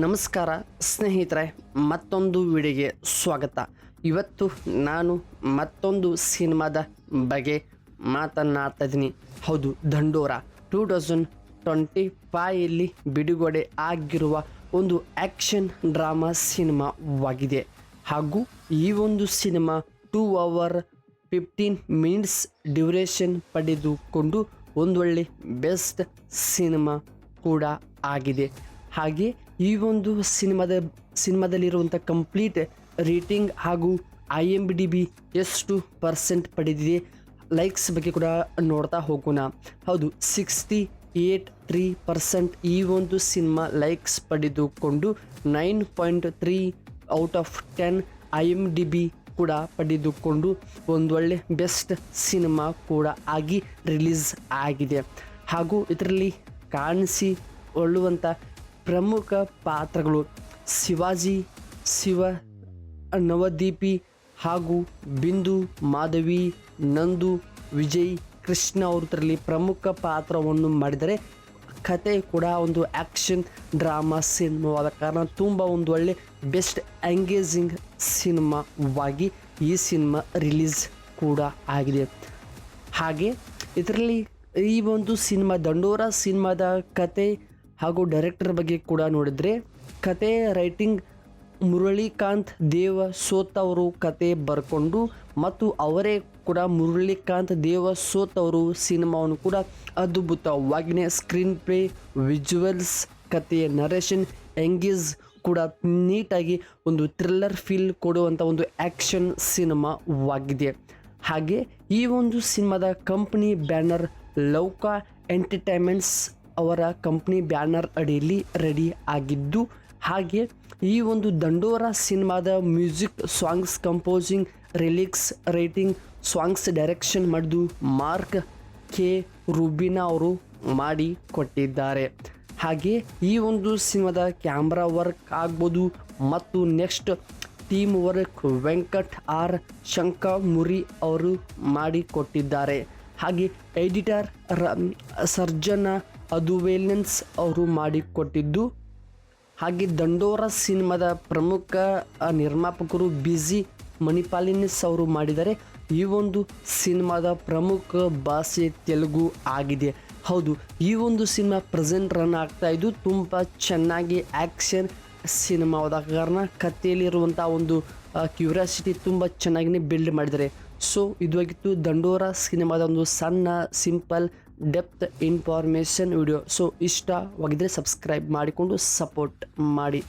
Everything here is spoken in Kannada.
ನಮಸ್ಕಾರ ಸ್ನೇಹಿತರೆ, ಮತ್ತೊಂದು ವಿಡಿಯೋಗೆ ಸ್ವಾಗತ. ಇವತ್ತು ನಾನು ಮತ್ತೊಂದು ಸಿನಿಮಾದ ಬಗ್ಗೆ ಮಾತನಾಡ್ತಾ ಇದ್ದೀನಿ. ಹೌದು, ದಂಡೋರ 2025 ಬಿಡುಗಡೆ ಆಗಿರುವ ಒಂದು ಆ್ಯಕ್ಷನ್ ಡ್ರಾಮಾ ಸಿನಿಮಾವಾಗಿದೆ. ಹಾಗೂ ಈ ಒಂದು ಸಿನಿಮಾ 2 hours 15 minutes ಡ್ಯೂರೇಷನ್ ಪಡೆದುಕೊಂಡು ಒಂದೊಳ್ಳೆ ಬೆಸ್ಟ್ ಸಿನಿಮಾ ಕೂಡ ಆಗಿದೆ. ಹಾಗೆ ಈ ಒಂದು ಸಿನಿಮಾದಲ್ಲಿರುವಂಥ ಕಂಪ್ಲೀಟ್ ರೇಟಿಂಗ್ ಹಾಗೂ IMDb ಎಷ್ಟು % ಪಡೆದಿದೆ, ಲೈಕ್ಸ್ ಬಗ್ಗೆ ಕೂಡ ನೋಡ್ತಾ ಹೋಗೋಣ. ಹೌದು, 68.3% ಈ ಒಂದು ಸಿನಿಮಾ ಲೈಕ್ಸ್ ಪಡೆದುಕೊಂಡು 9.3 ಔಟ್ ಆಫ್ 10 IMDb ಕೂಡ ಪಡೆದುಕೊಂಡು ಒಂದೊಳ್ಳೆ ಬೆಸ್ಟ್ ಸಿನಿಮಾ ಕೂಡ ಆಗಿ ರಿಲೀಸ್ ಆಗಿದೆ. ಹಾಗೂ ಇದರಲ್ಲಿ ಕಾಣಿಸಿಕೊಳ್ಳುವಂಥ ಪ್ರಮುಖ ಪಾತ್ರಗಳು ಶಿವಾಜಿ, ಶಿವ, ನವದೀಪಿ ಹಾಗೂ ಬಿಂದು, ಮಾಧವಿ, ನಂದು, ವಿಜಯ್, ಕೃಷ್ಣ ಅವರು ಇದರಲ್ಲಿ ಪ್ರಮುಖ ಪಾತ್ರವನ್ನು ಮಾಡಿದರೆ, ಕತೆ ಕೂಡ ಒಂದು ಆ್ಯಕ್ಷನ್ ಡ್ರಾಮಾ ಸಿನಿಮಾವಾದ ಕಾರಣ ತುಂಬ ಒಂದು ಒಳ್ಳೆ ಬೆಸ್ಟ್ ಎಂಗೇಜಿಂಗ್ ಸಿನಿಮಾವಾಗಿ ಈ ಸಿನಿಮಾ ರಿಲೀಸ್ ಕೂಡ ಆಗಿದೆ. ಹಾಗೆ ಇದರಲ್ಲಿ ಈ ಒಂದು ಸಿನಿಮಾ ದಂಡೋರ ಸಿನಿಮಾದ ಕತೆ ಹಾಗೂ ಡೈರೆಕ್ಟರ್ ಬಗ್ಗೆ ಕೂಡ ನೋಡಿದರೆ, ಕತೆ ರೈಟಿಂಗ್ ಮುರಳೀಕಾಂತ್ ದೇವಸೋತ್ ಅವರು ಕತೆ ಬರ್ಕೊಂಡು ಮತ್ತು ಅವರೇ ಕೂಡ ಮುರಳೀಕಾಂತ್ ದೇವಸೋತ್ ಅವರು ಸಿನಿಮಾವನ್ನು ಕೂಡ ಅದ್ಭುತವಾಗಿಯೇ ಸ್ಕ್ರೀನ್ ಪ್ಲೇ, ವಿಜುವಲ್ಸ್, ಕತೆಯ ನರೇಷನ್, ಎಂಗೇಜ್ ಕೂಡ ನೀಟಾಗಿ ಒಂದು ಥ್ರಿಲ್ಲರ್ ಫೀಲ್ ಕೊಡುವಂಥ ಒಂದು ಆ್ಯಕ್ಷನ್ ಸಿನಿಮಾವಾಗಿದೆ. ಹಾಗೆ ಈ ಒಂದು ಸಿನಿಮಾದ ಕಂಪ್ನಿ ಬ್ಯಾನರ್ ಲೌಕಾ ಎಂಟರ್ಟೈನ್ಮೆಂಟ್ಸ್ ಅವರ ಕಂಪ್ನಿ ಬ್ಯಾನರ್ ಅಡಿಯಲ್ಲಿ ರೆಡಿ ಆಗಿದ್ದು, ಹಾಗೆ ಈ ಒಂದು ದಂಡೋರ ಸಿನಿಮಾದ music, songs composing, ರಿಲಿಕ್ಸ್ writing, songs direction ಮಾಡಿದ್ದು ಮಾರ್ಕ್ ಕೆ ರೂಬಿನಾ ಅವರು ಮಾಡಿ ಕೊಟ್ಟಿದ್ದಾರೆ. ಹಾಗೆ ಈ ಒಂದು ಸಿನಿಮಾದ ಕ್ಯಾಮ್ರಾ ವರ್ಕ್ ಆಗ್ಬೋದು ಮತ್ತು next team work Venkat R Shankamuri ಅವರು ಮಾಡಿಕೊಟ್ಟಿದ್ದಾರೆ. ಹಾಗೆ ಎಡಿಟರ್ ಸರ್ಜನಾ ಅದುವೇಲೆನ್ಸ್ ಅವರು ಮಾಡಿಕೊಟ್ಟಿದ್ದು, ಹಾಗೆ ದಂಡೋರ ಸಿನಿಮಾದ ಪ್ರಮುಖ ನಿರ್ಮಾಪಕರು ಬಿಜಿ ಮಣಿಪಾಲಿನಿಸ್ ಅವರು ಮಾಡಿದ್ದಾರೆ. ಈ ಒಂದು ಸಿನಿಮಾದ ಪ್ರಮುಖ ಭಾಷೆ ತೆಲುಗು ಆಗಿದೆ. ಹೌದು, ಈ ಒಂದು ಸಿನಿಮಾ ಪ್ರೆಸೆಂಟ್ ರನ್ ಆಗ್ತಾಯಿದ್ದು ತುಂಬ ಚೆನ್ನಾಗಿ ಆ್ಯಕ್ಷನ್ ಸಿನಿಮಾವಾದ ಕಾರಣ ಕಥೆಯಲ್ಲಿರುವಂಥ ಒಂದು ಕ್ಯೂರಿಯಾಸಿಟಿ ತುಂಬ ಚೆನ್ನಾಗಿ ಬಿಲ್ಡ್ ಮಾಡಿದ್ದಾರೆ. ಸೊ ಇದಾಗಿತ್ತು ದಂಡೋರ ಸಿನಿಮಾದ ಒಂದು ಸಣ್ಣ simple depth information video. So ಇಷ್ಟವಾಗಿದ್ದರೆ ಸಬ್ಸ್ಕ್ರೈಬ್ ಮಾಡಿಕೊಂಡು ಸಪೋರ್ಟ್ ಮಾಡಿ.